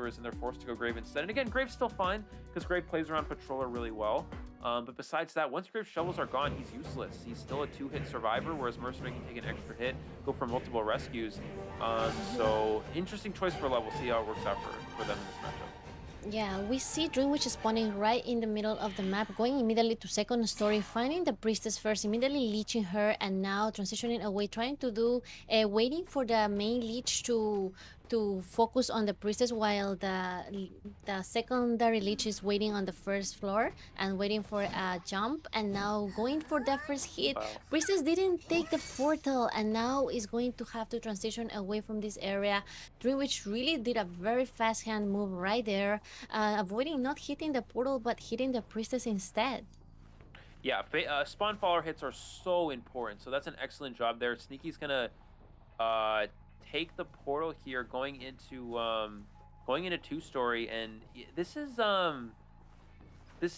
Conquerors, and they're forced to go Grave instead. And again, Grave's still fine, because Grave plays around Patroller really well. But besides that, once Grave's shovels are gone, he's useless. He's still a 2-hit survivor, whereas Mercenary can take an extra hit, go for multiple rescues. So interesting choice for Love. We'll see how it works out for them in this matchup. Yeah, we see Dreamwitch spawning right in the middle of the map, going immediately to second story, finding the priestess first, immediately leeching her, and now transitioning away, trying to do, waiting for the main leech to focus on the priestess, while the secondary leech is waiting on the first floor and waiting for a jump, and now going for the first hit. Wow. Priestess didn't take the portal, and now is going to have to transition away from this area. Dreamwitch really did a very fast hand move right there, avoiding not hitting the portal but hitting the priestess instead. Yeah, spawn follower hits are so important. So that's an excellent job there. Sneaky's gonna take the portal here, going into 2-story, and this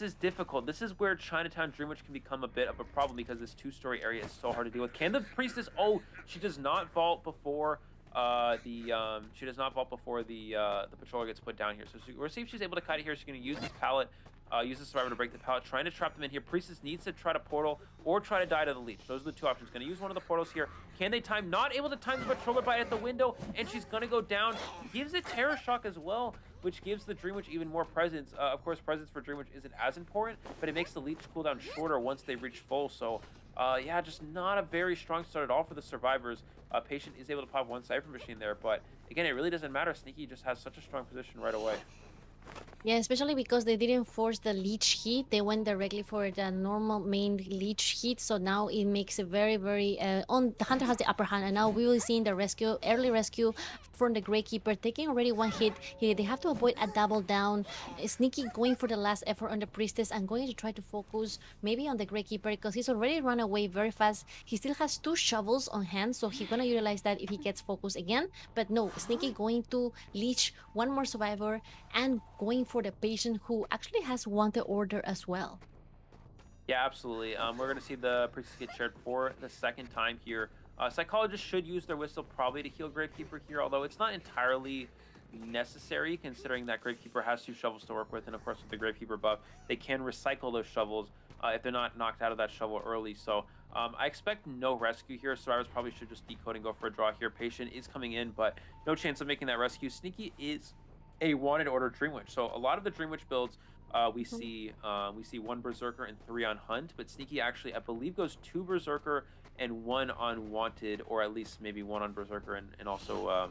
is difficult. This is where Chinatown Dreamwitch can become a bit of a problem, because this 2-story area is so hard to deal with. Can the priestess? Oh, she does not vault before the patroller gets put down here. So we'll see if she's able to kite it here. She's going to use this pallet, use the survivor to break the pallet, trying to trap them in here. Priestess needs to try to portal or try to die to the leech. Those are the two options. Going to use one of the portals here. Can they time? Not able to time the patroller bite at the window, and she's going to go down. Gives it Terror Shock as well, which gives the Dreamwitch even more presence. Of course, presence for Dreamwitch isn't as important, but it makes the leech cooldown shorter once they reach full. So yeah, just not a very strong start at all for the survivors. Patient is able to pop one Cypher Machine there, but again, it really doesn't matter. Sneaky just has such a strong position right away. Yeah, especially because they didn't force the leech hit. They went directly for the normal main leech hit. So now it makes it very, very... the Hunter has the upper hand. And now we will see in the rescue, early rescue from the Gravekeeper, taking already one hit. Here they have to avoid a double down. Sneaky going for the last effort on the Priestess and going to try to focus maybe on the Gravekeeper, because he's already run away very fast. He still has 2 shovels on hand, so he's going to utilize that if he gets focused again. But no, Sneaky going to leech one more survivor and going for the patient who actually has wanted order as well. Yeah, absolutely. We're going to see the priestess get shared for the second time here. Psychologists should use their whistle probably to heal Gravekeeper here, although it's not entirely necessary, considering that Gravekeeper has 2 shovels to work with, and of course with the Gravekeeper buff, they can recycle those shovels if they're not knocked out of that shovel early. So I expect no rescue here. Survivors probably should just decode and go for a draw here. Patient is coming in, but no chance of making that rescue. Sneaky is a wanted order Dreamwitch. So a lot of the Dreamwitch builds, we see 1 Berserker and 3 on Hunt, but Sneaky actually, I believe, goes 2 Berserker and 1 on Wanted, or at least maybe 1 on Berserker and also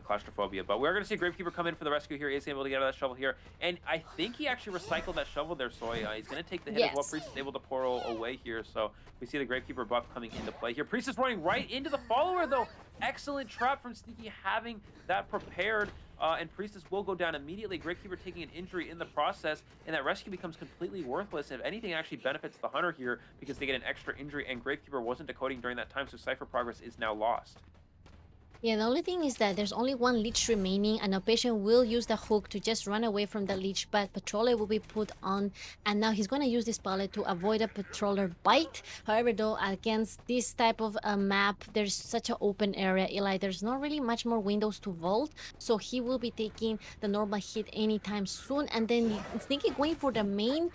Claustrophobia. But we're going to see Gravekeeper come in for the rescue here. He's able to get out of that shovel here, and I think he actually recycled that shovel there, so he's going to take the hit as well. Priest is able to portal away here, so we see the Gravekeeper buff coming into play here. Priest is running right into the follower, though. Excellent trap from Sneaky, having that prepared. And Priestess will go down immediately. Gravekeeper taking an injury in the process, and that rescue becomes completely worthless. If anything, it actually benefits the Hunter here, because they get an extra injury, and Gravekeeper wasn't decoding during that time, so Cypher progress is now lost. Yeah, the only thing is that there's only 1 leech remaining, and a patient will use the hook to just run away from the leech, but Patroller will be put on, and now he's going to use this pallet to avoid a Patroller bite. However, though, against this type of map, there's such an open area, Eli. There's not really much more windows to vault, so he will be taking the normal hit anytime soon, and then Sneaky going for the main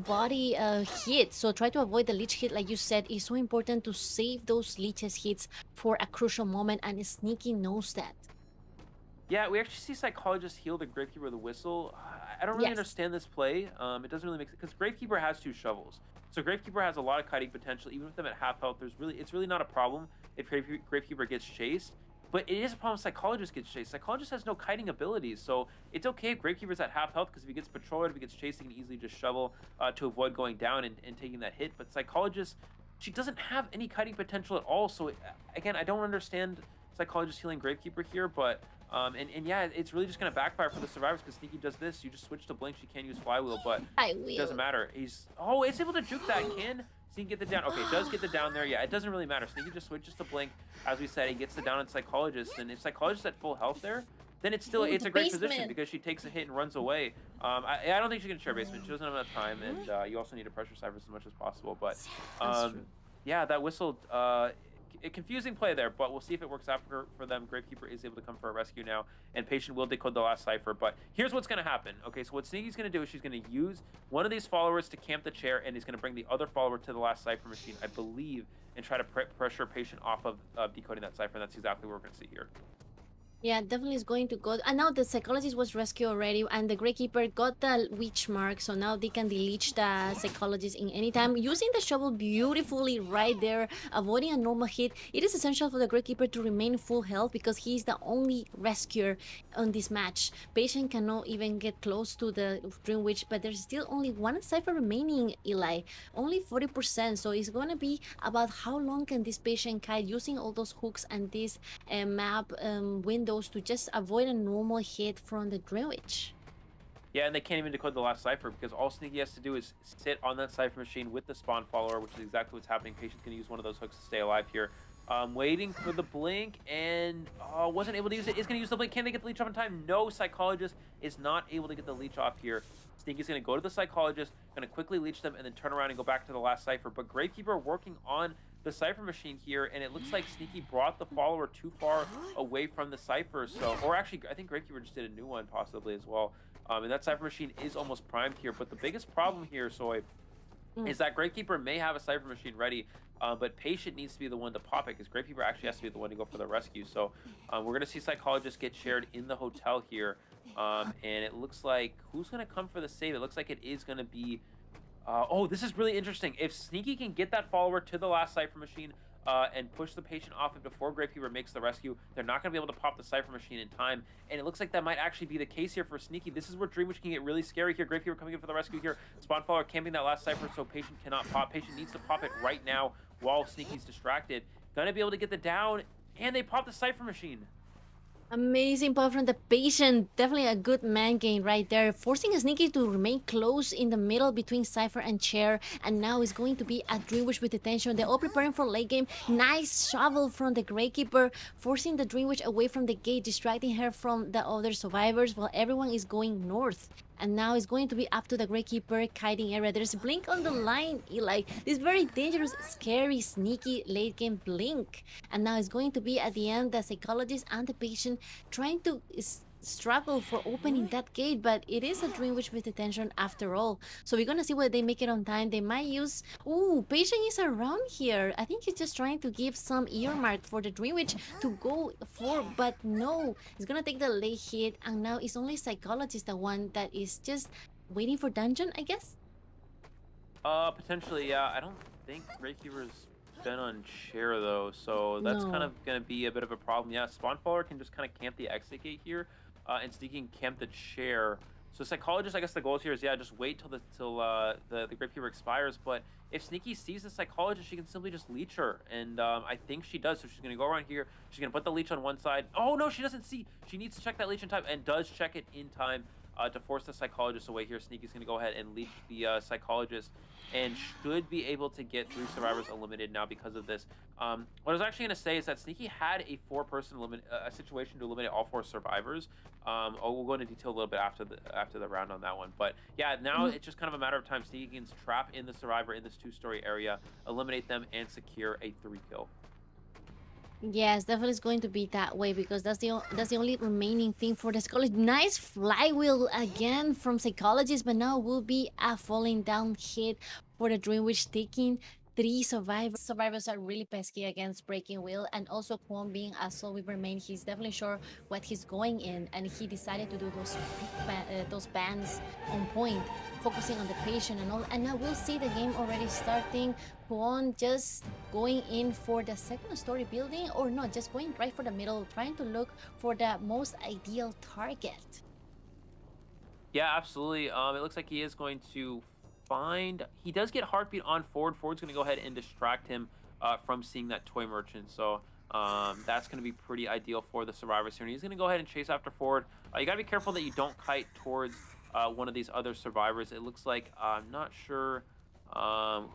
body hit. So try to avoid the leech hit, like you said. It's so important to save those leeches hits for a crucial moment, and Sneaky knows that. Yeah, we actually see Psychologist heal the Gravekeeper with a whistle. I don't really understand this play. It doesn't really make sense, because Gravekeeper has 2 shovels. So Gravekeeper has a lot of kiting potential. Even with them at half health, it's really not a problem if Gravekeeper gets chased. But it is a problem if Psychologist gets chased. Psychologist has no kiting abilities, so it's okay if Gravekeeper's at half health, because if he gets patrolled, if he gets chased, he can easily just shovel to avoid going down and taking that hit. But Psychologist, she doesn't have any kiting potential at all. So again, I don't understand Psychologist healing Gravekeeper here, but and yeah, it's really just gonna backfire for the survivors, because Sneaky does this. You just switch to Blink, she can use Flywheel, but it doesn't matter. It's able to juke that. Can Sneaky get the down? Okay, it does get the down there. Yeah, it doesn't really matter. Sneaky just switches to Blink, as we said. He gets the down on Psychologist, and if Psychologist at full health there, then it's still it's a great position, because she takes a hit and runs away. I don't think she can share basement. She doesn't have enough time, and you also need to pressure Cypher as much as possible. But yeah, that whistle a confusing play there, but we'll see if it works out for them. Gravekeeper is able to come for a rescue now, and Patient will decode the last cipher. But here's what's going to happen. Okay, so what Sneaky's going to do is she's going to use one of these followers to camp the chair, and he's going to bring the other follower to the last cipher machine, I believe, and try to pressure Patient off of decoding that cipher. And that's exactly what we're going to see here. Yeah, definitely is going to go. And now the psychologist was rescued already, and the Gravekeeper got the witch mark, so now they can delete the psychologist in any time. Using the shovel beautifully right there, avoiding a normal hit. It is essential for the Gravekeeper to remain full health because he's the only rescuer on this match. Patient cannot even get close to the Dream Witch, but there's still only one cipher remaining, Eli. Only 40%, so it's going to be about how long can this Patient kite using all those hooks and this map windows to just avoid a normal hit from the Dream Witch. Yeah, and they can't even decode the last cipher because all Sneaky has to do is sit on that cipher machine with the spawn follower, which is exactly what's happening. Patient's going to use one of those hooks to stay alive here. Waiting for the blink and wasn't able to use it. Is going to use the blink. Can they get the leech off in time? No, Psychologist is not able to get the leech off here. Sneaky's going to go to the Psychologist, going to quickly leech them, and then turn around and go back to the last cipher. But Gravekeeper working on the cipher machine here, and it looks like Sneaky brought the follower too far away from the cipher. So, or actually, I think Gravekeeper just did a new one possibly as well. And that cipher machine is almost primed here. But the biggest problem here, Soy, is that Gravekeeper may have a cipher machine ready, but Patient needs to be the one to pop it because Gravekeeper actually has to be the one to go for the rescue. So we're going to see Psychologist get shared in the hotel here. And it looks like, who's going to come for the save? It looks like it is going to be... oh, this is really interesting. If Sneaky can get that follower to the last cipher machine and push the Patient off it before Gravekeeper makes the rescue, they're not going to be able to pop the cipher machine in time. And it looks like that might actually be the case here for Sneaky. This is where Dream Witch can get really scary here. Gravekeeper coming in for the rescue here. Spawn follower camping that last cipher, so Patient cannot pop. Patient needs to pop it right now while Sneaky's distracted. Gonna be able to get the down, and they pop the cipher machine. Amazing pop from the Patient. Definitely a good man game right there. Forcing a Sneaky to remain close in the middle between Cypher and Chair. And now it's going to be a Dream Witch with detention. They're all preparing for late game. Nice shovel from the Gravekeeper. Forcing the Dream Witch away from the gate. Distracting her from the other survivors while everyone is going north. And now it's going to be up to the Gravekeeper kiting area. There's a blink on the line, Eli. This very dangerous, scary, sneaky late game blink. And now it's going to be at the end the Psychologist and the Patient trying to struggle for opening that gate, but it is a Dream Witch with detention after all. So we're gonna see whether they make it on time. They might use... Ooh, Patient is around here. I think he's just trying to give some earmark for the Dream Witch to go for, but no. He's gonna take the late hit, and now it's only Psychologist, the one that is just waiting for dungeon, I guess? Potentially, yeah. I don't think Gravekeeper's been on Chair, though, so that's kind of gonna be a bit of a problem. Yeah, Spawn follower can just kind of camp the exit gate here. And Sneaky can camp the Chair. So Psychologist, I guess the goal here is, yeah, just wait till the Gravekeeper expires. But if Sneaky sees the Psychologist, she can simply just leech her. And I think she does. So she's going to go around here. She's going to put the leech on one side. Oh, no, she doesn't see. She needs to check that leech in time and does check it in time to force the Psychologist away here. Sneaky's going to go ahead and leech the Psychologist and should be able to get 3 survivors eliminated now because of this. What I was actually going to say is that Sneaky had a 4-person situation to eliminate all 4 survivors. We'll go into detail a little bit after the round on that one. But yeah, now it's just kind of a matter of time. Sneaky can trap in the survivor in this 2-story area, eliminate them, and secure a 3-kill. Yes, definitely is going to be that way because that's the only remaining thing for the Psychologist. Nice flywheel again from Psychologist, but now will be a falling down hit for the Dream Witch, taking 3 survivors. Survivors are really pesky against Breaking Wheel, and also Kwon being a soul with remain, he's definitely sure what he's going in, and he decided to do those bans on point, focusing on the Patient and all. And now we'll see the game already starting. Kwon just going in for the 2nd story building, or not, just going right for the middle, trying to look for the most ideal target. Yeah, absolutely. It looks like he is going to he does get Heartbeat on Forward. Forward's going to go ahead and distract him from seeing that toy merchant. So that's going to be pretty ideal for the survivors here. And he's going to go ahead and chase after Forward. You got to be careful that you don't kite towards one of these other survivors. It looks like, I'm not sure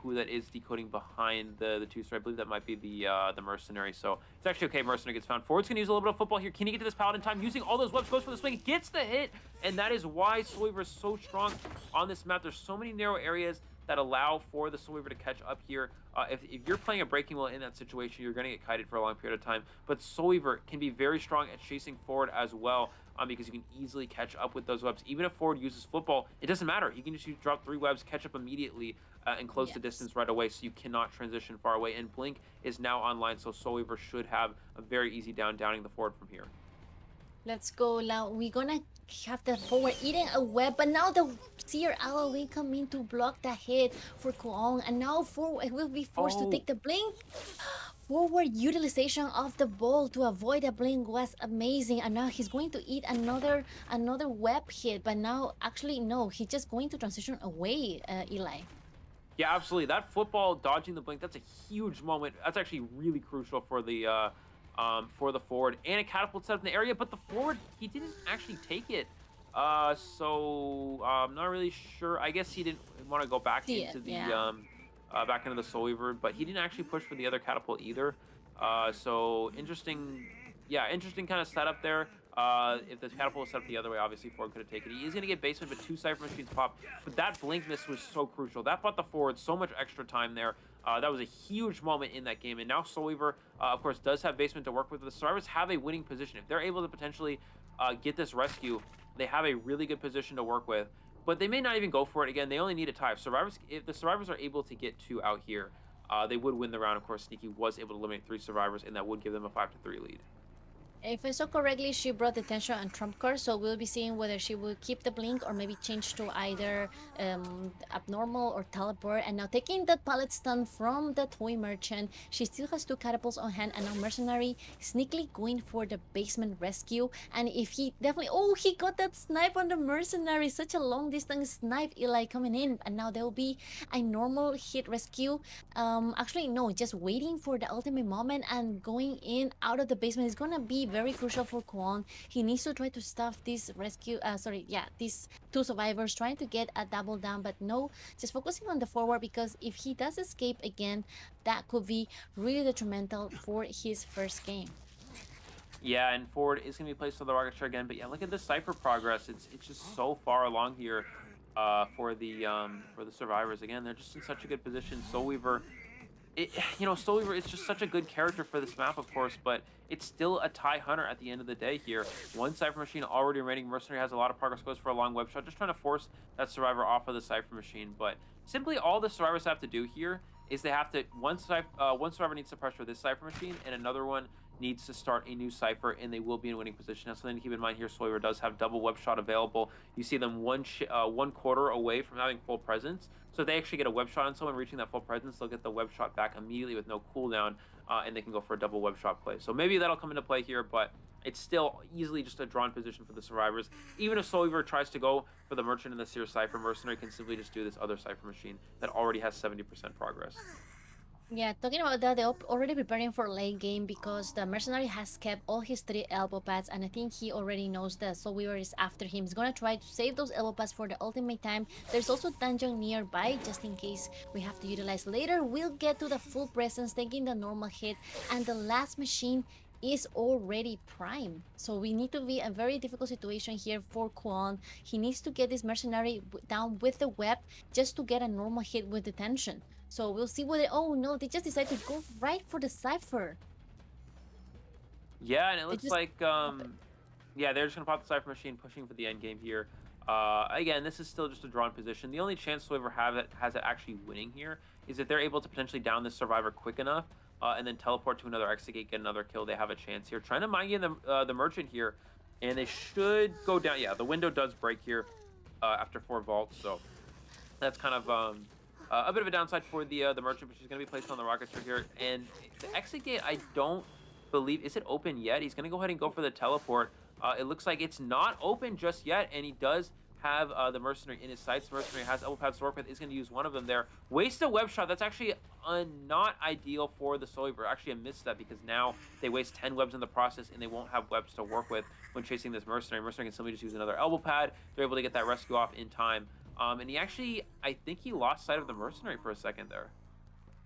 who that is decoding behind the 2-story. I believe that might be the Mercenary. So it's actually okay. Mercenary gets found. Forward's going to use a little bit of football here. Can he get to this Paladin time? Using all those webs, goes for the swing, gets the hit, and that is why Soulweaver is so strong on this map. There's so many narrow areas that allow for the Soul Weaver to catch up here. If you're playing a breaking wheel in that situation, you're going to get kited for a long period of time. But Soul Weaver can be very strong at chasing forward as well, because you can easily catch up with those webs. Even if forward uses football, it doesn't matter. He can just drop 3 webs, catch up immediately, and close the distance right away, so you cannot transition far away. And Blink is now online, so Soul Weaver should have a very easy downing the forward from here. Let's go now. We're gonna have the forward eating a web, but now the Seer LOV come in to block the hit for Kuong, and now forward will be forced to take the blink. Forward utilization of the ball to avoid a blink was amazing, and now he's going to eat another web hit, but now actually no, he's just going to transition away, Eli. Yeah, absolutely. That football dodging the blink, that's a huge moment. That's actually really crucial for the forward, and a catapult set up in the area, but the forward, he didn't actually take it. So I'm not really sure. I guess he didn't want to go back into the back into the Soul Weaver, but he didn't actually push for the other catapult either. So interesting, interesting kind of setup there. If the catapult was set up the other way, obviously forward could have taken it. He is going to get basement, but 2 Cypher Machines pop. But that blink miss was so crucial. That bought the forward so much extra time there. That was a huge moment in that game. And now Soul Weaver, of course, does have basement to work with. The Survivors have a winning position. If they're able to potentially get this rescue, they have a really good position to work with. But they may not even go for it again. They only need a tie. If the Survivors are able to get 2 out here, they would win the round. Of course, Sneaky was able to eliminate 3 Survivors, and that would give them a 5-3 lead. If I saw correctly, she brought the tension and trump card, so we'll be seeing whether she will keep the blink or maybe change to either abnormal or teleport. And now taking that pallet stun from the toy merchant, she still has 2 catapults on hand, and now Mercenary sneakily going for the basement rescue. And if he definitely, oh, he got that snipe on the Mercenary, such a long distance snipe, Eli coming in, and now there will be a normal hit rescue. Actually no, just waiting for the ultimate moment and going in out of the basement is gonna be very crucial for Kwon. He needs to try to stuff this rescue, these 2 survivors, trying to get a double down, but no, just focusing on the forward, because if he does escape again, that could be really detrimental for his first game. Yeah, and forward is going to be placed on the rocket chair again, but yeah, look at the Cypher progress. It's just so far along here for the survivors. Again, they're just in such a good position. Soul Weaver, Soul Weaver is just such a good character for this map, of course, but it's still a tie hunter at the end of the day here. 1 Cypher Machine already remaining. Mercenary has a lot of progress, goes for a long web shot, just trying to force that survivor off of the Cypher Machine. But simply all the survivors have to do here is they have to, one survivor needs to pressure this Cypher Machine, and another one needs to start a new Cypher, and they will be in winning position. That's something to keep in mind here. Soul Weaver does have double web shot available. You see them one quarter away from having full presence. So if they actually get a web shot on someone reaching that full presence, they'll get the web shot back immediately with no cooldown, and they can go for a double web shot play. So maybe that'll come into play here, but it's still easily just a drawn position for the survivors. Even if Soul Weaver tries to go for the Merchant and the Seer Cypher, Mercenary can simply just do this other Cypher Machine that already has 70% progress. Yeah, talking about that, they're already preparing for late game, because the Mercenary has kept all his 3 elbow pads, and I think he already knows that Soul Weaver is after him. He's gonna try to save those elbow pads for the ultimate time. There's also dungeon nearby, just in case we have to utilize later. We'll get to the full presence, taking the normal hit, and the last machine is already prime. So we need to be a very difficult situation here for Kwon. He needs to get this Mercenary down with the web just to get a normal hit with the tension. So we'll see whether, oh no, they just decided to go right for the Cypher. Yeah, and it looks like, yeah, they're just going to pop the Cypher Machine, pushing for the end game here. Again, this is still just a drawn position. The only chance Soul Weaver has it actually winning here is if they're able to potentially down this survivor quick enough, and then teleport to another exit gate, get another kill. They have a chance here. Trying to mind game the Merchant here, and they should go down. Yeah, the window does break here after 4 vaults, so that's kind of a bit of a downside for the Merchant, but she's going to be placed on the rocket ship here. And the exit gate, I don't believe, is it open yet? He's going to go ahead and go for the teleport. It looks like it's not open just yet, and he does have the Mercenary in his sights. Mercenary has elbow pads to work with. Is going to use one of them there. Waste a web shot. That's actually not ideal for the Soul Weaver. Actually, a misstep, because now they waste 10 webs in the process, and they won't have webs to work with when chasing this Mercenary. Mercenary can simply just use another elbow pad. They're able to get that rescue off in time. And he actually, I think he lost sight of the Mercenary for a second there.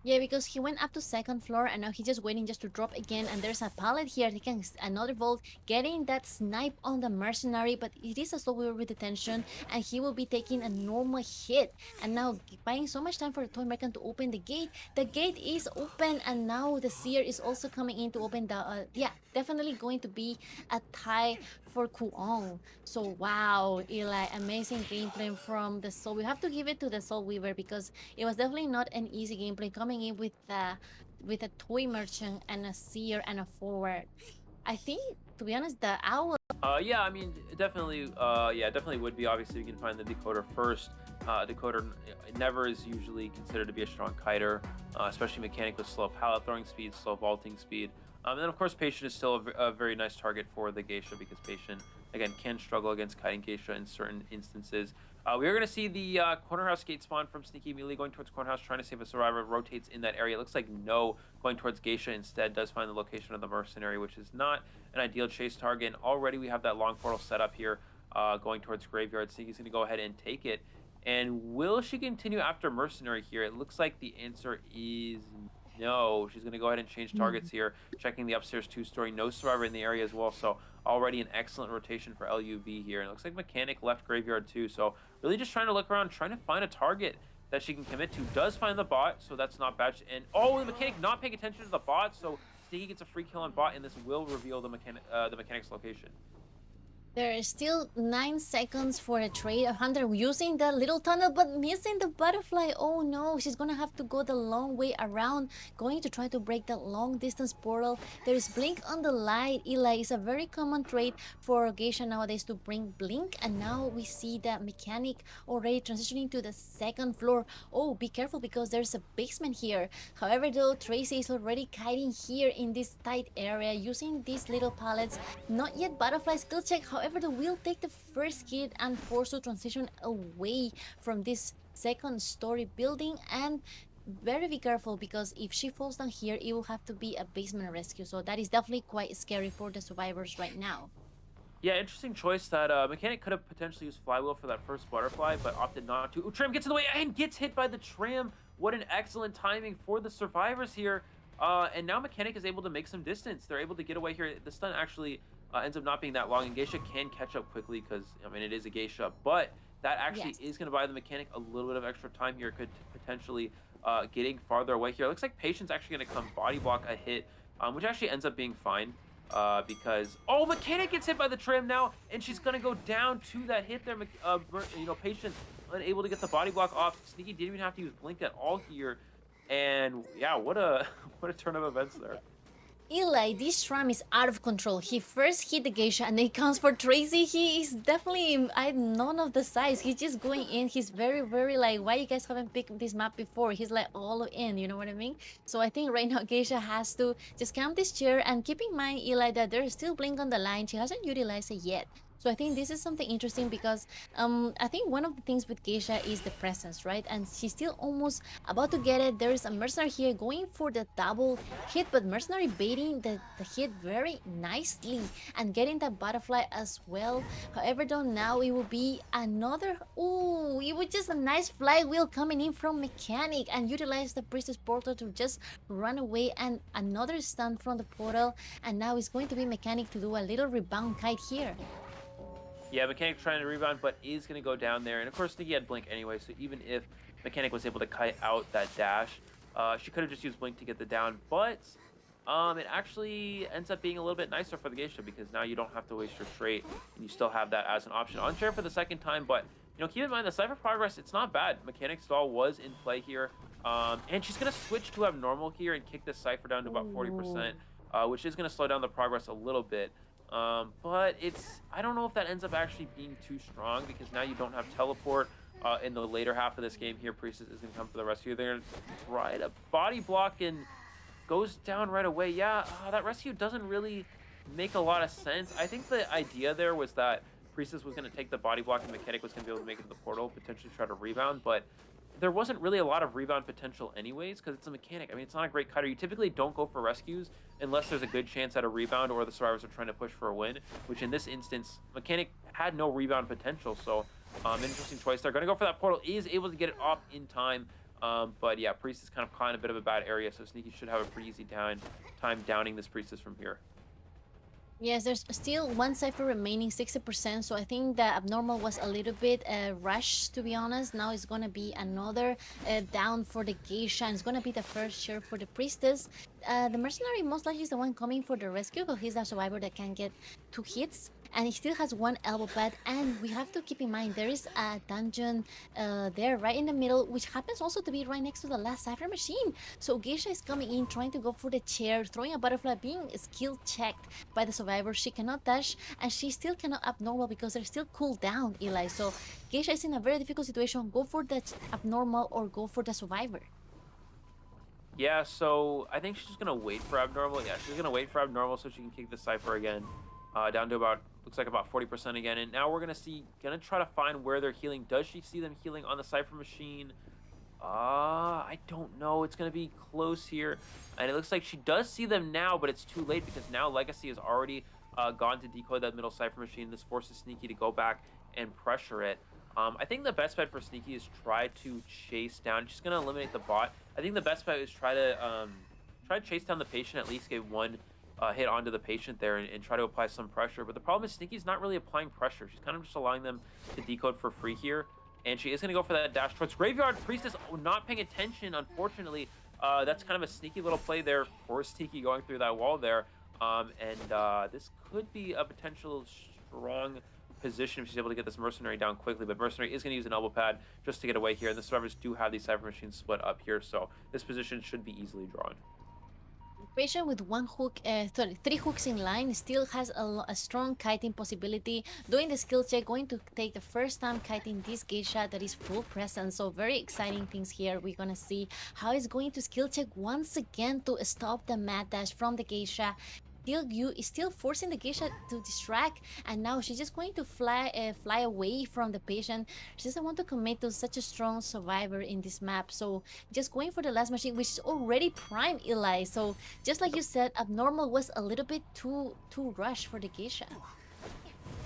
Yeah, because he went up to second floor and now he's just waiting just to drop again. And there's a pallet here. He can another vault, getting that snipe on the mercenary, but it is a slow with detention, and he will be taking a normal hit. And now buying so much time for the toy American to open the gate. The gate is open, and now the seer is also coming in to open the. Yeah, definitely going to be a tie for Kuong. So wow, Eli, amazing gameplay from the Soul. We have to give it to the Soul Weaver because it was definitely not an easy gameplay coming in with a toy merchant and a seer and a forward. I think, to be honest, the owl. Yeah, I mean, definitely, yeah, definitely would be. Obviously, we can find the decoder first. Decoder never is usually considered to be a strong kiter, especially mechanic with slow pallet throwing speed, slow vaulting speed. And then, of course, Patient is still a very nice target for the Geisha because Patient, again, can struggle against kiting Geisha in certain instances. We are going to see the corner house gate spawn from Sneaky immediately going towards corner house, trying to save a survivor, rotates in that area. It looks like no going towards Geisha instead, does find the location of the mercenary, which is not an ideal chase target. And already we have that long portal set up here going towards graveyard. Sneaky's going to go ahead and take it. And will she continue after mercenary here? It looks like the answer is no. She's going to go ahead and change targets here, checking the upstairs two-story. No survivor in the area as well, so already an excellent rotation for LUV here. And it looks like mechanic left graveyard too, so really just trying to look around, trying to find a target that she can commit to. Does find the bot, so that's not bad. And oh, the mechanic not paying attention to the bot, so Sneaky gets a free kill on bot, and this will reveal the mechanic's location. There is still 9 seconds for a trade. Hunter using the little tunnel but missing the butterfly. Oh no, she's gonna have to go the long way around, going to try to break that long distance portal. There is blink on the light. Eli is a very common trait for Geisha nowadays to bring blink, and now we see that mechanic already transitioning to the second floor. Oh, be careful because there's a basement here. However though, Tracy is already kiting here in this tight area using these little pallets. Not yet butterfly skill check. However, the will take the first hit and force to transition away from this second story building, and very be careful because if she falls down here, it will have to be a basement rescue. So that is definitely quite scary for the survivors right now. Yeah, interesting choice that mechanic could have potentially used flywheel for that first butterfly, but opted not to. Ooh, Tram gets in the way and gets hit by the tram. What an excellent timing for the survivors here. And now mechanic is able to make some distance. They're able to get away here. The stun actually ends up not being that long, and Geisha can catch up quickly because, I mean, it is a Geisha, but that actually is going to buy the mechanic a little bit of extra time here, could potentially getting farther away here. It looks like Patient's actually going to come body block a hit, which actually ends up being fine because, oh, mechanic gets hit by the tram now, and she's going to go down to that hit there. You know, Patient unable to get the body block off. Sneaky didn't even have to use blink at all here, and yeah, what a what a turn of events there. Eli, this Tram is out of control. He first hit the Geisha and then comes for Tracy. He is definitely none of the size. He's just going in. He's very like, why you guys haven't picked this map before? He's like all in, you know what I mean? So I think right now Geisha has to just camp this chair, and keep in mind, Eli, that there's still blink on the line. She hasn't utilized it yet. So I think this is something interesting because I think one of the things with Geisha is the presence, right? And she's still almost about to get it. There is a mercenary here going for the double hit, but mercenary baiting the hit very nicely and getting that butterfly as well. However though, now it will be another, ooh, it was just a nice flywheel coming in from mechanic and utilize the priestess portal to just run away, and another stun from the portal, and now it's going to be mechanic to do a little rebound kite here. Yeah, Mechanic trying to rebound, but is going to go down there. And of course, Sneaky had Blink anyway, so even if Mechanic was able to kite out that dash, she could have just used Blink to get the down. But it actually ends up being a little bit nicer for the Geisha because now you don't have to waste your trait, and you still have that as an option. On chair for the second time, but you know, keep in mind the Cypher progress, it's not bad. Mechanic stall was in play here. And she's going to switch to abnormal here and kick this Cypher down to about 40%, which is going to slow down the progress a little bit. But I don't know if that ends up actually being too strong because now you don't have teleport in the later half of this game here. Priestess is going to come for the rescue. They're going to try to body block and goes down right away. Yeah, that rescue doesn't really make a lot of sense. I think the idea there was that Priestess was going to take the body block and Mechanic was going to be able to make it to the portal, potentially try to rebound, but there wasn't really a lot of rebound potential anyways because it's a Mechanic. I mean, it's not a great cutter. You typically don't go for rescues unless there's a good chance at a rebound or the survivors are trying to push for a win, which in this instance, Mechanic had no rebound potential. So interesting choice. They're going to go for that portal, is able to get it off in time. But yeah, Priestess kind of caught in a bit of a bad area, so Sneaky should have a pretty easy time downing this Priestess from here. Yes, there's still one cipher remaining, 60%. So I think the abnormal was a little bit rushed, to be honest. Now it's gonna be another down for the Geisha, and it's gonna be the first share for the Priestess. The mercenary most likely is the one coming for the rescue, because he's the survivor that can get 2 hits, and he still has 1 elbow pad. And we have to keep in mind there is a dungeon there right in the middle, which happens also to be right next to the last cipher machine. So Geisha is coming in, trying to go for the chair, throwing a butterfly, being skill checked by the survivor. She cannot dash, and she still cannot abnormal because they're still cooled down, Eli. So Geisha is in a very difficult situation. Go for the abnormal or go for the survivor. Yeah, so I think she's just gonna wait for abnormal. Yeah, she's gonna wait for abnormal so she can kick the cipher again, down to about, looks like about 40% again. And now we're gonna try to find where they're healing. Does she see them healing on the cipher machine? I don't know. It's gonna be close here, and it looks like she does see them now, but it's too late because now Legacy has already gone to decode that middle cipher machine. This forces Sneaky to go back and pressure it. I think the best bet for Sneaky is try to chase down. She's gonna eliminate the bot. I think the best bet is try to chase down the patient, at least get one hit onto the patient there, and try to apply some pressure. But the problem is Sneaky's not really applying pressure. She's kind of just allowing them to decode for free here. And she is going to go for that dash towards Graveyard. Priestess not paying attention, unfortunately. That's kind of a sneaky little play there for Sneaky going through that wall there. This could be a potential strong position if she's able to get this Mercenary down quickly. But Mercenary is going to use an elbow pad just to get away here. And the survivors do have these Cypher Machines split up here. So this position should be easily drawn. Patient with 1 hook, sorry, 3 hooks in line, still has a strong kiting possibility. Doing the skill check, going to take the first time kiting this Geisha that is full presence. So very exciting things here. We're gonna see how it's going to skill check once again to stop the mad dash from the Geisha. You is still forcing the Geisha to distract, and now she's just going to fly away from the patient. She doesn't want to commit to such a strong survivor in this map, so just going for the last machine, which is already prime, Eli. So just like you said, abnormal was a little bit too rushed for the Geisha.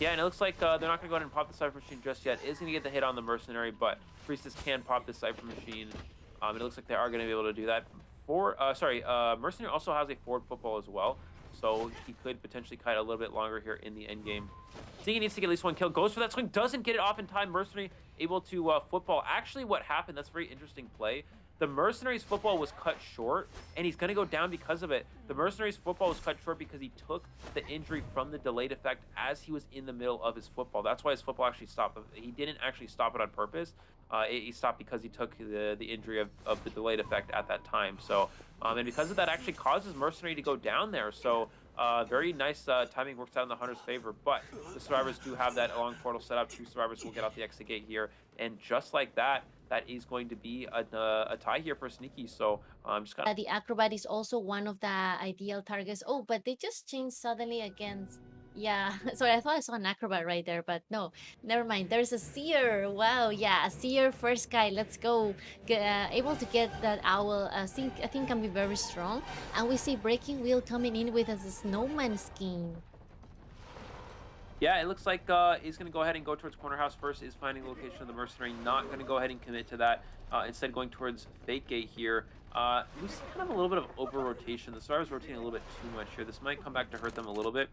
Yeah, and it looks like they're not going to go ahead and pop the Cypher Machine just yet. Is going to get the hit on the Mercenary, but Priestess can pop the Cypher Machine. It looks like they are going to be able to do that. Mercenary also has a forward football as well, so he could potentially kite a little bit longer here in the end game. Sneaky needs to get at least 1 kill. Goes for that swing, doesn't get it off in time. Mercenary able to football. Actually, what happened, that's a very interesting play. The Mercenary's football was cut short, and he's going to go down because of it. The Mercenary's football was cut short because he took the injury from the delayed effect as he was in the middle of his football. That's why his football actually stopped. He didn't actually stop it on purpose. He stopped because he took the injury of the delayed effect at that time. So, and because of that, actually causes Mercenary to go down there. So, very nice timing works out in the Hunter's favor. But the survivors do have that long portal set up. 2 survivors will get out the exit gate here. And just like that, that is going to be a tie here for Sneaky. So just kind of The Acrobat is also one of the ideal targets. Oh, but they just changed suddenly against. Yeah, sorry, I thought I saw an Acrobat right there, but no, never mind. There's a Seer. Wow, yeah, a Seer first guy. Let's go. Able to get that Owl. I think can be very strong. And we see Breaking Wheel coming in with a snowman skin. Yeah, it looks like he's going to go ahead and go towards Corner House first. Is finding the location of the Mercenary. Not going to go ahead and commit to that. Instead, going towards Fake Gate here. We see kind of a little bit of over-rotation. The Survivor's rotating a little bit too much here. This might come back to hurt them a little bit.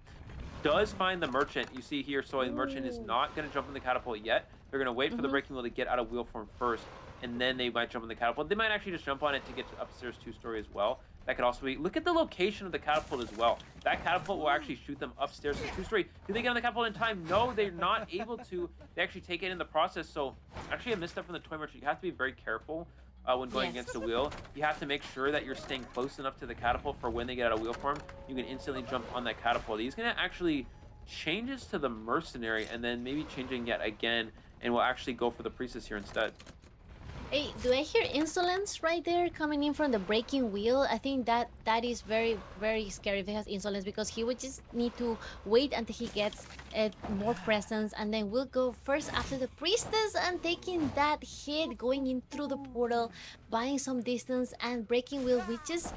Does find the Merchant. You see here, so the Merchant is not going to jump in the catapult yet. They're going to wait for the Breaking Wheel to get out of wheel form first, and then they might jump in the catapult. They might actually just jump on it to get to upstairs 2-story as well. That could also be... Look at the location of the catapult as well. That catapult will actually shoot them upstairs to 2-story. Do they get on the catapult in time? No, they're not able to. They actually take it in the process. So, actually, a misstep from the Toy Merchant. You have to be very careful when going against the wheel. You have to make sure that you're staying close enough to the catapult for when they get out of wheel form, you can instantly jump on that catapult. He's going to actually changes to the Mercenary and then maybe changing yet again, and will actually go for the Priestess here instead. Hey, do I hear insolence right there coming in from the Breaking Wheel? I think that is very, very scary if he has insolence, because he would just need to wait until he gets more presence, and then we'll go first after the Priestess and taking that hit, going in through the portal, buying some distance, and Breaking Wheel will just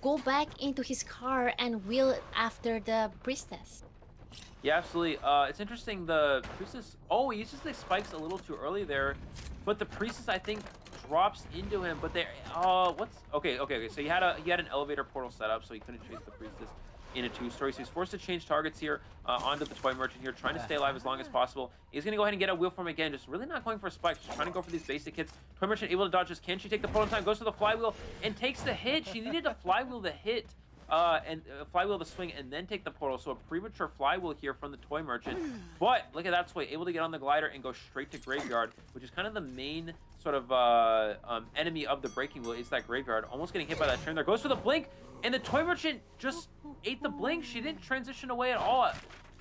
go back into his car and wheel after the Priestess. Yeah, absolutely. It's interesting, the Priestess... Oh, he uses the spikes a little too early there. But the Priestess, I think, drops into him, but they what's okay. So he had an elevator portal set up, so he couldn't chase the priestess in a two-story. So he's forced to change targets here onto the toy merchant here, trying to stay alive as long as possible. He's gonna go ahead and get a wheel form again, just really not going for spikes, just trying to go for these basic hits. Toy merchant able to dodge this. Can she take the portal in time? Goes for the flywheel and takes the hit. She needed a flywheel to hit. And flywheel to swing and then take the portal. So a premature flywheel here from the toy merchant. But look at that sway, able to get on the glider and go straight to graveyard, which is kind of the main sort of enemy of the breaking wheel is that graveyard. Almost getting hit by that train there. Goes for the blink, and the toy merchant just ate the blink. She didn't transition away at all.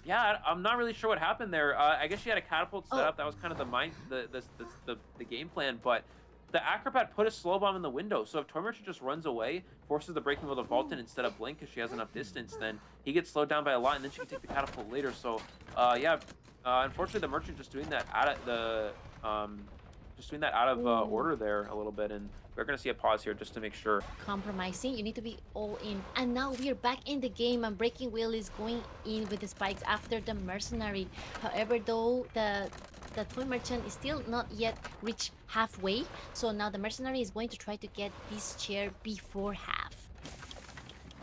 Yeah, I'm not really sure what happened there. I guess she had a catapult set up. That was kind of the game plan, but the acrobat put a slow bomb in the window, so if Toy Merchant just runs away, forces the breaking wheel to vault in instead of blink because she has enough distance, then he gets slowed down by a lot, and then she can take the catapult later. So, yeah, unfortunately, the merchant just doing that out of order there a little bit, and we're gonna see a pause here just to make sure. Compromising, you need to be all in. And now we are back in the game, and breaking wheel is going in with the spikes after the mercenary. However, though, the toy merchant is still not yet reached halfway, so now the mercenary is going to try to get this chair before half.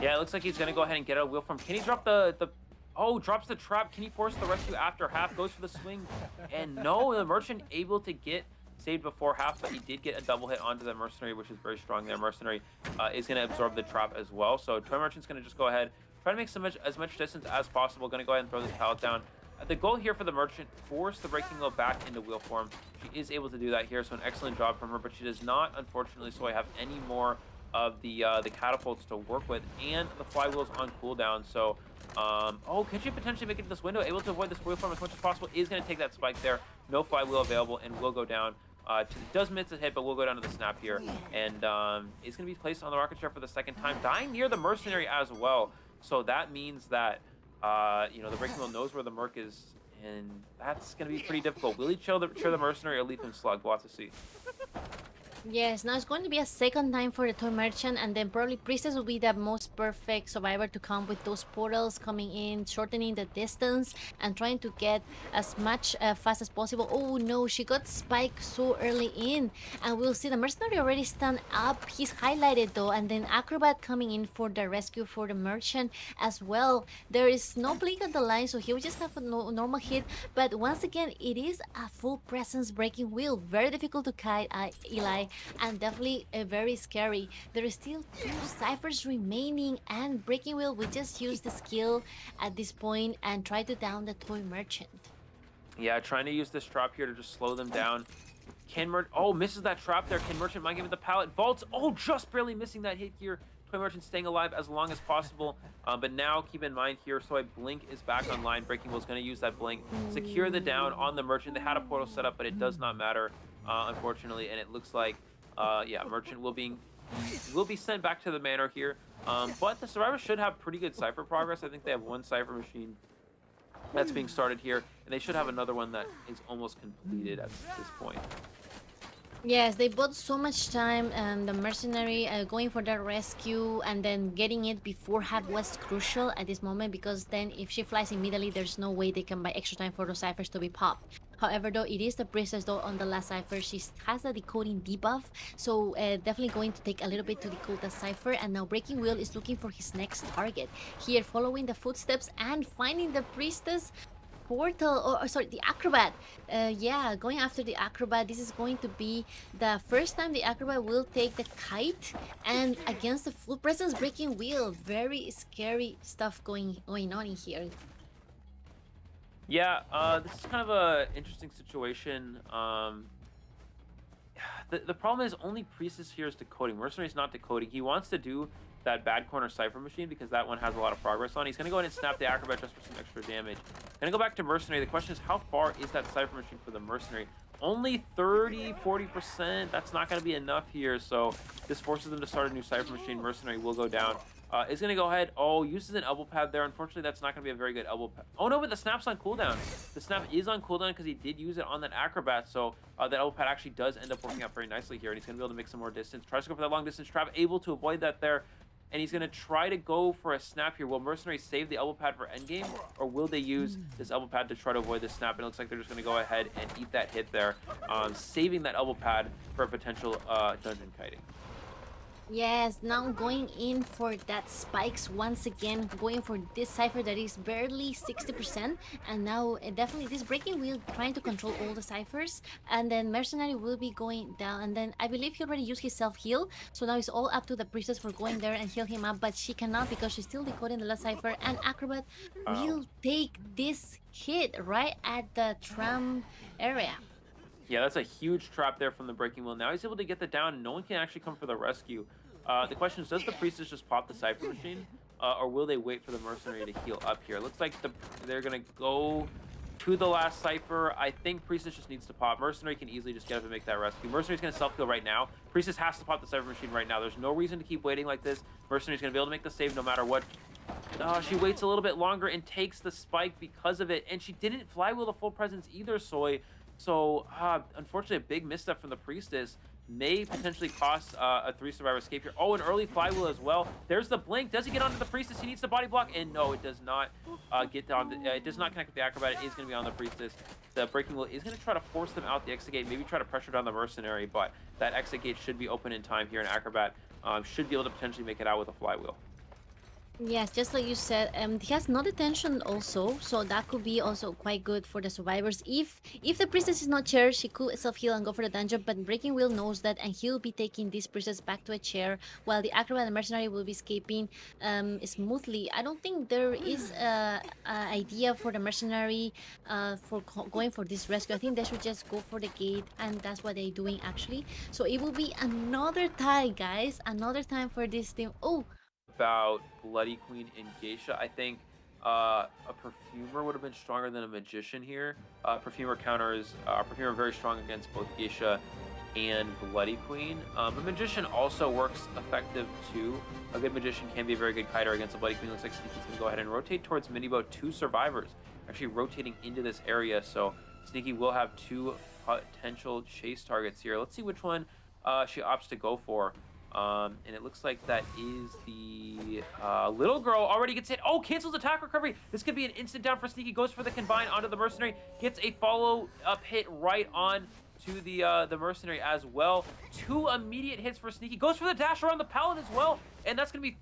Yeah, it looks like he's gonna go ahead and get a wheel form. Can he drop drops the trap? Can he force the rescue after half? Goes for the swing, and no, the merchant able to get saved before half, but he did get a double hit onto the mercenary, which is very strong there. Mercenary is going to absorb the trap as well, so toy merchant's going to just go ahead, try to make as much distance as possible. Going to go ahead and throw this pallet down. The goal here for the merchant, force the breaking wheel back into wheel form. She is able to do that here, so an excellent job from her, but she does not, unfortunately, so I have any more of the catapults to work with, and the flywheel's on cooldown. So oh, could she potentially make it to this window? Able to avoid this wheel form as much as possible. Is going to take that spike there. No flywheel available, and will go down. Does miss a hit, but we'll go down to the snap here, and is going to be placed on the rocket chair for the second time, dying near the mercenary as well. So that means that you know, the breaking wheel knows where the merc is, and that's going to be pretty difficult. Will he chill the mercenary or leave him slug? We'll have to see. Yes, now it's going to be a second time for the toy merchant, and then probably priestess will be the most perfect survivor to come with those portals coming in, shortening the distance and trying to get as much fast as possible. Oh no, she got spiked so early in, and we'll see the mercenary already stand up. He's highlighted though, and then acrobat coming in for the rescue for the merchant as well. There is no blink on the line, so he will just have a normal hit, but once again it is a full presence breaking wheel, very difficult to kite, Eli, and definitely very scary. There is still 2 ciphers remaining, and breaking wheel will just use the skill at this point and try to down the toy merchant. Yeah, trying to use this trap here to just slow them down. Oh, misses that trap there. Can merchant might give it the pallet, vaults. Oh, just barely missing that hit here. Toy merchant staying alive as long as possible, but now keep in mind here, so a blink is back online. Breaking wheel is going to use that blink, secure the down on the merchant. They had a portal set up, but it does not matter, unfortunately, and it looks like yeah, merchant will be sent back to the manor here, but the survivors should have pretty good cipher progress. I think they have 1 cipher machine that's being started here, and they should have another one that is almost completed at this point. Yes, they bought so much time, and the mercenary going for the rescue and then getting it before half was crucial at this moment, because then if she flies immediately, there's no way they can buy extra time for those ciphers to be popped. However, though, it is the priestess though on the last cipher. She has a decoding debuff, so definitely going to take a little bit to decode the cipher. And now breaking wheel is looking for his next target here, following the footsteps and finding the priestess portal, or sorry, the acrobat. Yeah, going after the acrobat. This is going to be the first time the acrobat will take the kite, and against the full presence breaking wheel. Very scary stuff going on in here. Yeah, this is kind of a interesting situation. The problem is only priestess here is decoding. Mercenary's not decoding. He wants to do that bad corner cipher machine because that one has a lot of progress on. He's going to go ahead and snap the acrobat just for some extra damage. Going to go back to mercenary. The question is, how far is that cipher machine for the mercenary? Only 30-40%. That's not going to be enough here, so this forces them to start a new cipher machine. Mercenary will go down. Is going to go ahead. Oh, uses an elbow pad there. Unfortunately, that's not going to be a very good elbow pad. Oh, no, but the snap's on cooldown. The snap is on cooldown because he did use it on that acrobat, so that elbow pad actually does end up working out very nicely here, and he's going to be able to make some more distance. Tries to go for that long distance trap, able to avoid that there. and he's going to try to go for a snap here. Will Mercenary save the elbow pad for endgame, or will they use this elbow pad to try to avoid the snap? And it looks like they're just going to go ahead and eat that hit there, saving that elbow pad for a potential dungeon kiting. Yes, now going in for that spikes once again, going for this cipher that is barely 60%, and now definitely this breaking wheel trying to control all the ciphers, and then Mercenary will be going down, and then I believe he already used his self-heal, so now it's all up to the Priestess for going there and heal him up, but she cannot because she's still decoding the last cipher, and Acrobat will take this hit right at the tram area. Yeah, that's a huge trap there from the breaking wheel. Now he's able to get the down, and no one can actually come for the rescue. The question is, does the Priestess just pop the Cypher Machine, or will they wait for the Mercenary to heal up here? It looks like they're going to go to the last Cypher. I think Priestess just needs to pop. Mercenary can easily just get up and make that rescue. Mercenary's going to self-heal right now. Priestess has to pop the Cypher Machine right now. There's no reason to keep waiting like this. Mercenary's going to be able to make the save no matter what. She waits a little bit longer and takes the spike because of it, and she didn't flywheel the full presence either, Soy. So, unfortunately, a big misstep from the Priestess may potentially cost a 3-survivor escape here. Oh, an early flywheel as well. There's the blink. Does he get onto the Priestess? He needs the body block, and no, it does not get down. It does not connect with the Acrobat. It is going to be on the Priestess. The breaking wheel is going to try to force them out the exit gate, maybe try to pressure down the Mercenary, but that exit gate should be open in time here, and Acrobat should be able to potentially make it out with a flywheel. Yes, just like you said, he has no detention also, so that could be also quite good for the survivors. If the Priestess is not chair, she could self-heal and go for the dungeon, but Breaking Wheel knows that, and he'll be taking this Priestess back to a chair, while the Acrobat and Mercenary will be escaping smoothly. I don't think there is a idea for the Mercenary for going for this rescue. I think they should just go for the gate, and that's what they're doing actually. So it will be another tie, guys, another time for this team. Oh! About Bloody Queen and Geisha, I think a Perfumer would have been stronger than a Magician here. Perfumer counters, Perfumer very strong against both Geisha and Bloody Queen. A Magician also works effective too. A good Magician can be a very good kiter against a Bloody Queen. Looks like Sneaky's going to go ahead and rotate towards Minibo. 2 survivors actually rotating into this area, so Sneaky will have 2 potential chase targets here. Let's see which one she opts to go for. And it looks like that is the little girl already gets hit. Oh, cancels attack recovery. This could be an instant down for Sneaky. Goes for the combine onto the Mercenary. Gets a follow-up hit right on to the Mercenary as well. 2 immediate hits for Sneaky. Goes for the dash around the Paladin as well. And that's going to be,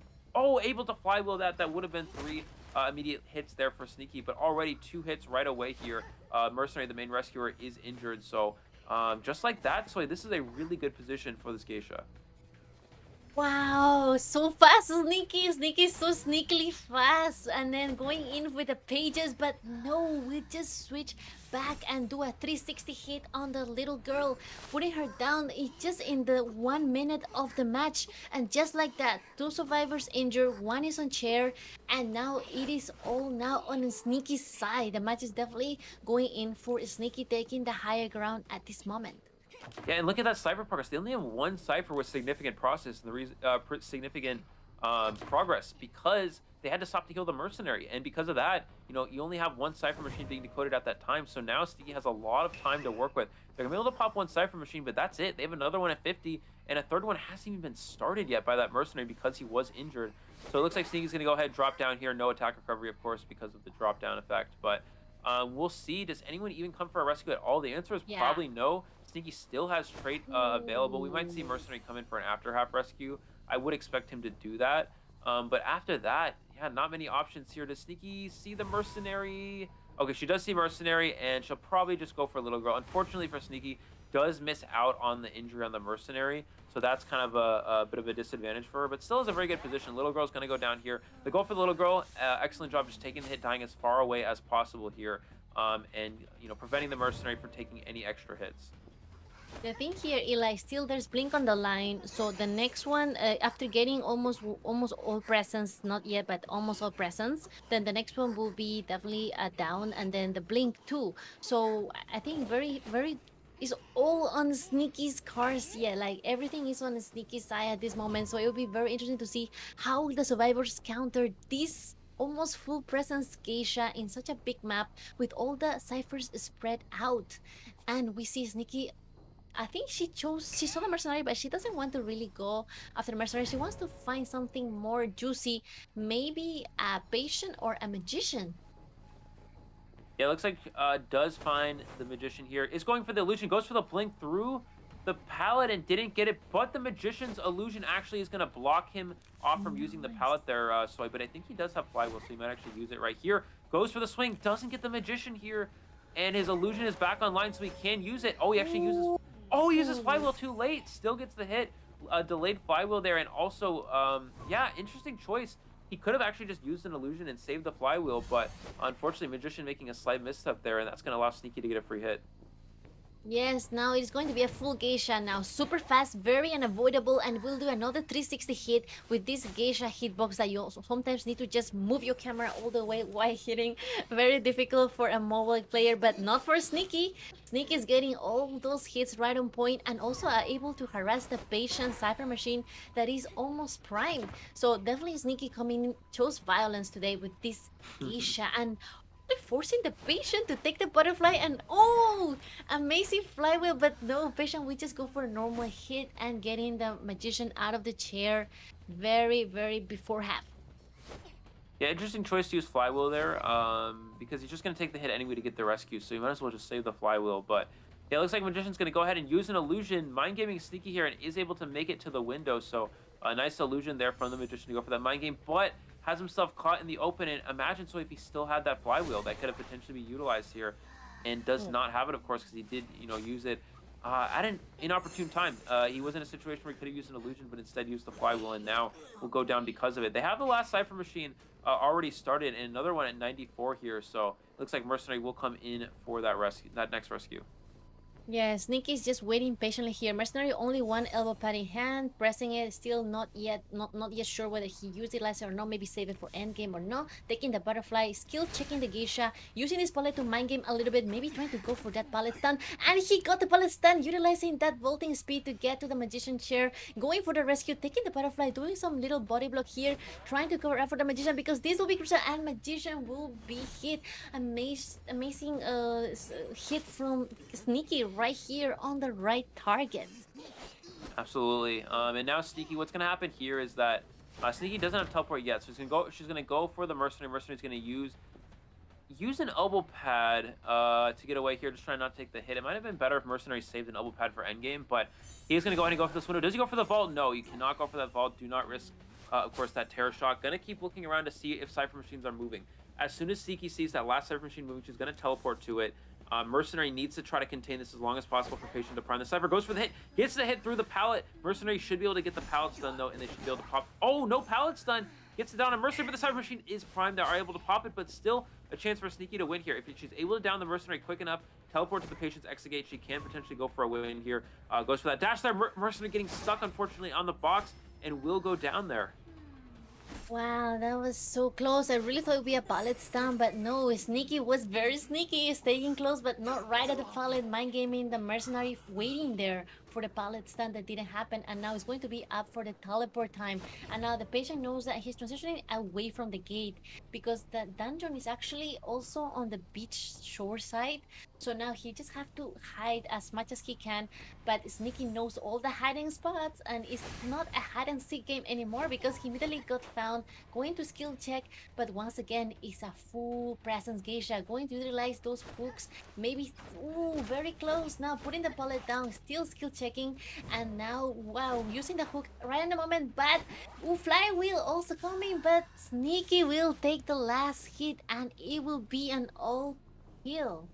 able to flywheel that. That would have been 3 immediate hits there for Sneaky. But already 2 hits right away here. Mercenary, the main rescuer, is injured. So just like that, so this is a really good position for this Geisha. Wow, so fast, Sneaky. Sneaky is so sneakily fast. And then going in with the pages, but no, we just switch back and do a 360 hit on the little girl, putting her down. It's just in the 1 minute of the match. And just like that, 2 survivors injured, 1 is on chair, and now it is all now on Sneaky's side. The match is definitely going in for Sneaky taking the higher ground at this moment. Yeah, and look at that cipher progress. They only have 1 cipher with significant process, and the reason significant progress, because they had to stop to heal the Mercenary, and because of that, you only have 1 cipher machine being decoded at that time. So now Sneaky has a lot of time to work with. They're gonna be able to pop 1 cipher machine, but that's it. They have another one at 50, and a 3rd one hasn't even been started yet by that Mercenary because he was injured. So it looks like Sneaky's gonna go ahead and drop down here. No attack recovery, of course, because of the drop down effect, but we'll see. Does anyone even come for a rescue at all? The answer is probably no. Sneaky still has trait available. We might see Mercenary come in for an after half rescue. I would expect him to do that. But after that, not many options here. Does Sneaky see the Mercenary? Okay, she does see Mercenary, and she'll probably just go for Little Girl. Unfortunately for Sneaky, does miss out on the injury on the Mercenary, so that's kind of a bit of a disadvantage for her, but still is a very good position. Little Girl's going to go down here. The goal for the Little Girl, excellent job just taking the hit, dying as far away as possible here, and preventing the Mercenary from taking any extra hits. The thing here, Eli, still there's blink on the line, so the next one, after getting almost all presence, not yet, but almost all presence, then the next one will be definitely down, and then the blink too. So I think very is all on Sneaky's cars. Yeah, like everything is on the Sneaky side at this moment, so it will be very interesting to see how the survivors counter this almost full presence Geisha in such a big map with all the ciphers spread out. And we see Sneaky I think she saw the mercenary, but she doesn't want to really go after the mercenary. She wants to find something more juicy, maybe a patient or a magician. Yeah, it looks like does find the magician here. Is going for the illusion, goes for the blink through the pallet and didn't get it, but the magician's illusion actually is going to block him off from using the Nice. pallet there, Soy. But I think he does have flywheel, so he might actually use it right here. Goes for the swing, doesn't get the magician here, and his illusion is back online, so he can use it. Oh, he actually uses. Oh, he uses Ooh. flywheel too late. Still gets the hit. Delayed flywheel there, and also, yeah, interesting choice. He could have actually just used an illusion and saved the flywheel, but unfortunately, Magician making a slight misstep there, and that's going to allow Sneaky to get a free hit. Yes, now it's going to be a full geisha now. Super fast, very unavoidable, and we'll do another 360 hit with this geisha hitbox that you also sometimes need to just move your camera all the way while hitting. Very difficult for a mobile player, but not for Sneaky. Sneaky is getting all those hits right on point and also are able to harass the patient Cypher machine that is almost primed. So definitely Sneaky coming in, chose violence today with this geisha and forcing the patient to take the butterfly and oh, amazing flywheel, but no, patient we just go for a normal hit and getting the magician out of the chair very before half. Yeah, interesting choice to use flywheel there, because he's just going to take the hit anyway to get the rescue, so you might as well just save the flywheel. But yeah, it looks like Magician's going to go ahead and use an illusion, mind gaming Sneaky here, and is able to make it to the window. So a nice illusion there from the Magician to go for that mind game, but has himself caught in the open. And imagine so if he still had that flywheel, that could have potentially be utilized here, and does Oh. not have it, of course, because he did, use it at an inopportune time. He was in a situation where he could have used an illusion, but instead used the flywheel, and now will go down because of it. They have the last Cypher machine already started, and another one at 94 here. So it looks like Mercenary will come in for that rescue, that next rescue. Yeah, Sneaky is just waiting patiently here. Mercenary only one elbow pad in hand, pressing it, still not yet sure whether he used it last or not, maybe save it for endgame or not. Taking the butterfly, skill checking the geisha, using this pallet to mind game a little bit, maybe trying to go for that pallet stun, and he got the pallet stun, utilizing that vaulting speed to get to the magician chair, going for the rescue, taking the butterfly, doing some little body block here, trying to cover up for the magician because this will be crucial and magician will be hit. Amazing hit from Sneaky right here on the right target. Absolutely. And now Sneaky, what's gonna happen here is that Sneaky doesn't have teleport yet, so she's gonna go for the Mercenary. Mercenary's gonna use an elbow pad to get away here, just trying not to take the hit. It might have been better if Mercenary saved an elbow pad for endgame, but he's going to go ahead and go for this window. Does he go for the vault? No, you cannot go for that vault. Do not risk, of course, that terror shot. Going to keep looking around to see if Cypher machines are moving. As soon as Siki sees that last Cypher machine moving, she's going to teleport to it. Mercenary needs to try to contain this as long as possible for Patient to prime. The Cypher goes for the hit, gets the hit through the pallet. Mercenary should be able to get the pallet stun, though, and they should be able to pop. Oh, no pallet stun. Gets it down on Mercenary, but the Cypher machine is primed. They are able to pop it, but still a chance for Sneaky to win here. If she's able to down the Mercenary quick enough, teleport to the Patient's Exegate, she can potentially go for a win here. Goes for that dash there. Mercenary getting stuck, unfortunately, on the box and will go down there. Wow, that was so close. I really thought it would be a pallet stun, but no, Sneaky was very sneaky, staying close, but not right at the pallet, mind gaming the mercenary, waiting there for the pallet stun that didn't happen, and now it's going to be up for the teleport time. And now the patient knows that he's transitioning away from the gate because the dungeon is actually also on the beach shore side. So now he just have to hide as much as he can, but Sneaky knows all the hiding spots, and it's not a hide and seek game anymore because he immediately got found going to skill check, but once again it's a full presence geisha going to utilize those hooks, maybe very close now, putting the pallet down, still skill checking, and now wow, using the hook right in the moment, but flywheel also coming, but Sneaky will take the last hit and it will be an all kill.